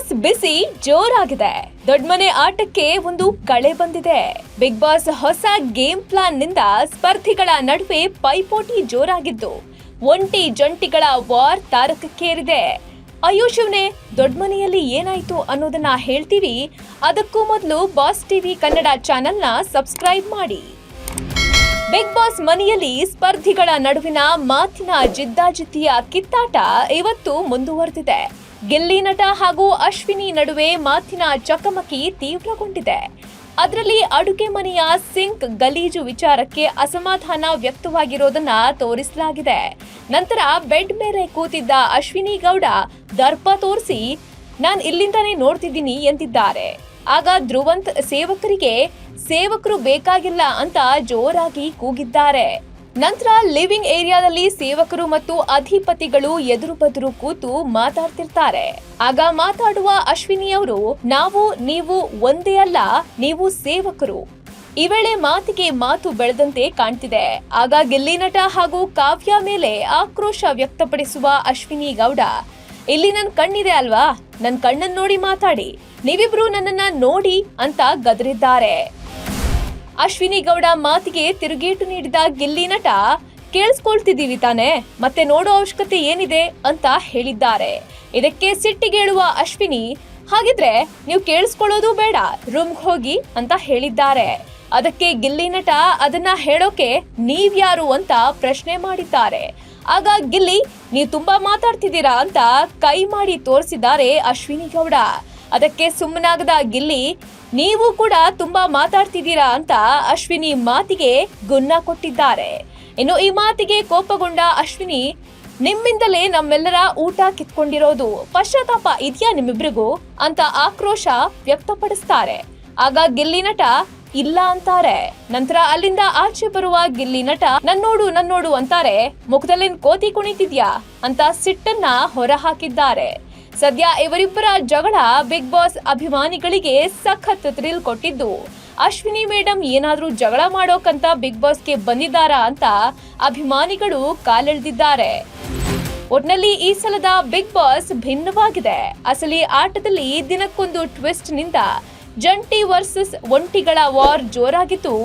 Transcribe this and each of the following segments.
Boss ಬಿಸಿ ಜೋರಾಗಿದೆ. ದೊಡ್ಡ ಮನೆ ಆಟಕ್ಕೆ ಒಂದು ಕಳೆ ಬಂದಿದೆ. ಬಿಗ್ ಬಾಸ್ ಹೊಸ ಗೇಮ್ ಪ್ಲಾನ್ ನಿಂದ ಸ್ಪರ್ಧಿಗಳ ನಡುವೆ ಪೈಪೋಟಿ ಜೋರಾಗಿದ್ದು ಒಂಟಿ ಜಂಟಿಗಳ ವಾರ್ ತಾರಕಕ್ಕೇರಿದೆ. ಅಯ್ಯೋ ಶಿವನೇ, ದೊಡ್ಡ ಮನೆಯಲ್ಲಿ ಏನಾಯ್ತು ಅನ್ನೋದನ್ನ ಹೇಳ್ತೀವಿ. ಅದಕ್ಕೂ ಮೊದಲು ಬಾಸ್ ಟಿವಿ ಕನ್ನಡ ಚಾನೆಲ್ನ ಸಬ್ಸ್ಕ್ರೈಬ್ ಮಾಡಿ. ಬಿಗ್ ಬಾಸ್ ಮನೆಯಲ್ಲಿ ಸ್ಪರ್ಧಿಗಳ ನಡುವಿನ ಮಾತಿನ ಜಿದ್ದಾಜಿದ್ದಿಯ ಕಿತ್ತಾಟ ಇವತ್ತು ಮುಂದುವರೆದಿದೆ. ಗಿಲ್ಲಿ ನಟ ಹಾಗೂ ಅಶ್ವಿನಿ ನಡುವೆ ಮಾತಿನ ಚಕಮಕಿ ತೀವ್ರಗೊಂಡಿದೆ. ಅದರಲ್ಲಿ ಅಡುಗೆ ಮನೆಯ ಸಿಂಕ್ ಗಲೀಜು ವಿಚಾರಕ್ಕೆ ಅಸಮಾಧಾನ ವ್ಯಕ್ತವಾಗಿರೋದನ್ನ ತೋರಿಸಲಾಗಿದೆ. ನಂತರ ಬೆಡ್ ಮೇಲೆ ಕೂತಿದ್ದ ಅಶ್ವಿನಿ ಗೌಡ ದರ್ಪ ತೋರಿಸಿ ನಾನ್ ಇಲ್ಲಿಂದಾನೇ ನೋಡ್ತಿದ್ದೀನಿ ಎಂದಿದ್ದಾರೆ. ಆಗ ಧ್ರುವಂತ್ ಸೇವಕರು ಬೇಕಾಗಿಲ್ಲ ಅಂತ ಜೋರಾಗಿ ಕೂಗಿದ್ದಾರೆ. ನಂತರ ಲಿವಿಂಗ್ ಏರಿಯಾದಲ್ಲಿ ಸೇವಕರು ಮತ್ತು ಅಧಿಪತಿಗಳು ಎದುರು ಬದುರು ಕೂತು ಮಾತಾಡ್ತಿರ್ತಾರೆ. ಆಗ ಮಾತಾಡುವ ಅಶ್ವಿನಿಯವರು ನೀವು ಒಂದೇ ಅಲ್ಲ, ನೀವು ಸೇವಕರು. ಈ ವೇಳೆ ಮಾತಿಗೆ ಮಾತು ಬೆಳೆದಂತೆ ಕಾಣ್ತಿದೆ. ಆಗ ಗಿಲ್ಲಿ ನಟ ಹಾಗೂ ಕಾವ್ಯ ಮೇಲೆ ಆಕ್ರೋಶ ವ್ಯಕ್ತಪಡಿಸುವ ಅಶ್ವಿನಿ ಗೌಡ, ಇಲ್ಲಿ ನನ್ ಕಣ್ಣಿದೆ ಅಲ್ವಾ, ನನ್ ಕಣ್ಣನ್ ನೋಡಿ ಮಾತಾಡಿ, ನೀವಿಬ್ರು ನನ್ನನ್ನ ನೋಡಿ ಅಂತ ಗದರಿದ್ದಾರೆ. ಅಶ್ವಿನಿ ಗೌಡ ಮಾತಿಗೆ ತಿರುಗೇಟು ನೀಡಿದ ಗಿಲ್ಲಿ ನಟ, ಕೇಳಿಸ್ಕೊಳ್ತಿದ್ದೀವಿ ತಾನೆ, ಮತ್ತೆ ನೋಡೋ ಅವಶ್ಯಕತೆ ಏನಿದೆ ಅಂತ ಹೇಳಿದ್ದಾರೆ. ಇದಕ್ಕೆ ಸಿಟ್ಟಿಗೇಳುವ ಅಶ್ವಿನಿ, ಹಾಗಿದ್ರೆ ನೀವು ಕೇಳಿಸ್ಕೊಳ್ಳೋದು ಬೇಡ, ರೂಮ್ಗೆ ಹೋಗಿ ಅಂತ ಹೇಳಿದ್ದಾರೆ. ಅದಕ್ಕೆ ಗಿಲ್ಲಿ ನಟ ಅದನ್ನ ಹೇಳೋಕೆ ನೀವ್ಯಾರು ಅಂತ ಪ್ರಶ್ನೆ ಮಾಡಿದ್ದಾರೆ. ಆಗ ಗಿಲ್ಲಿ, ನೀವು ತುಂಬಾ ಮಾತಾಡ್ತಿದ್ದೀರಾ ಅಂತ ಕೈ ಮಾಡಿ ತೋರಿಸಿದ್ದಾರೆ ಅಶ್ವಿನಿ ಗೌಡ. ಅದಕ್ಕೆ ಸುಮ್ಮನಾಗದ ಗಿಲ್ಲಿ, ನೀವು ಕೂಡ ತುಂಬಾ ಮಾತಾಡ್ತಿದ್ದೀರಾ ಅಂತ ಅಶ್ವಿನಿ ಮಾತಿಗೆ ಗುನ್ನ ಕೊಟ್ಟಿದ್ದಾರೆ. ಇನ್ನು ಈ ಮಾತಿಗೆ ಕೋಪಗೊಂಡ ಅಶ್ವಿನಿ, ನಿಮ್ಮಿಂದಲೇ ನಮ್ಮೆಲ್ಲರ ಊಟ ಕಿತ್ಕೊಂಡಿರೋದು, ಪಶ್ಚಾತ್ತಾಪ ಇದೆಯಾ ನಿಮ್ಮಿಬ್ರಿಗೂ ಅಂತ ಆಕ್ರೋಶ ವ್ಯಕ್ತಪಡಿಸ್ತಾರೆ. ಆಗ ಗಿಲ್ಲಿ ನಟ ಇಲ್ಲ ಅಂತಾರೆ. ನಂತರ ಅಲ್ಲಿಂದ ಆಚೆ ಬರುವ ಗಿಲ್ಲಿ ನಟ ನನ್ನೋಡು ಅಂತಾರೆ. ಮುಖದಲ್ಲೇನ್ ಕೋತಿ ಕುಣಿತಿದ್ಯಾ ಅಂತ ಸಿಟ್ಟನ್ನ ಹೊರ ಹಾಕಿದ್ದಾರೆ. ಸದ್ಯ ಇವರಿಬ್ಬರ ಜಗಳ ಬಿಗ್ ಬಾಸ್ ಅಭಿಮಾನಿಗಳಿಗೆ ಸಖತ್ ಥ್ರಿಲ್ ಕೊಟ್ಟಿದ್ದು, ಅಶ್ವಿನಿ ಮೇಡಮ್ ಏನಾದ್ರೂ ಜಗಳ ಮಾಡೋಕಂತ ಬಿಗ್ ಬಾಸ್ಗೆ ಬಂದಿದ್ದಾರಾ ಅಂತ ಅಭಿಮಾನಿಗಳು ಕಾಲೆಳೆದಿದ್ದಾರೆ. ಒಟ್ನಲ್ಲಿ ಈ ಸಲದ ಬಿಗ್ ಬಾಸ್ ಭಿನ್ನವಾಗಿದೆ. ಅಸಲಿ ಆಟದಲ್ಲಿ ದಿನಕ್ಕೊಂದು ಟ್ವಿಸ್ಟ್ ನಿಂದ ಜಂಟಿ ವರ್ಸಸ್ ಒಂಟಿಗಳ ವಾರ್ ಜೋರಾಗಿದ್ದು,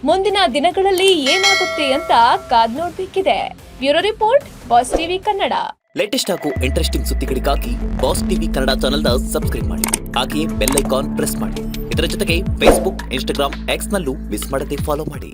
ಮುಂದಿನ ದಿನಗಳಲ್ಲಿ ಏನಾಗುತ್ತೆ ಅಂತ ಕಾದ್ ನೋಡ್ಬೇಕಿದೆ. Bureau report, boss TV Kannada. Latest ಹಾಗೂ ಇಂಟ್ರೆಸ್ಟಿಂಗ್ ಸುದ್ದಿಗಳಿಗಾಗಿ ಬಾಸ್ ಟಿವಿ ಕನ್ನಡ ಚಾನೆಲ್ನ ಸಬ್ಸ್ಕ್ರೈಬ್ ಮಾಡಿ. ಹಾಗೆಯೇ ಬೆಲ್ ಐಕಾನ್ ಪ್ರೆಸ್ ಮಾಡಿ. ಇದರ ಜೊತೆಗೆ ಫೇಸ್ಬುಕ್, ಇನ್ಸ್ಟಾಗ್ರಾಮ್, ಎಕ್ಸ್ ನಲ್ಲೂ ಮಿಸ್ ಮಾಡದೆ ಫಾಲೋ ಮಾಡಿ.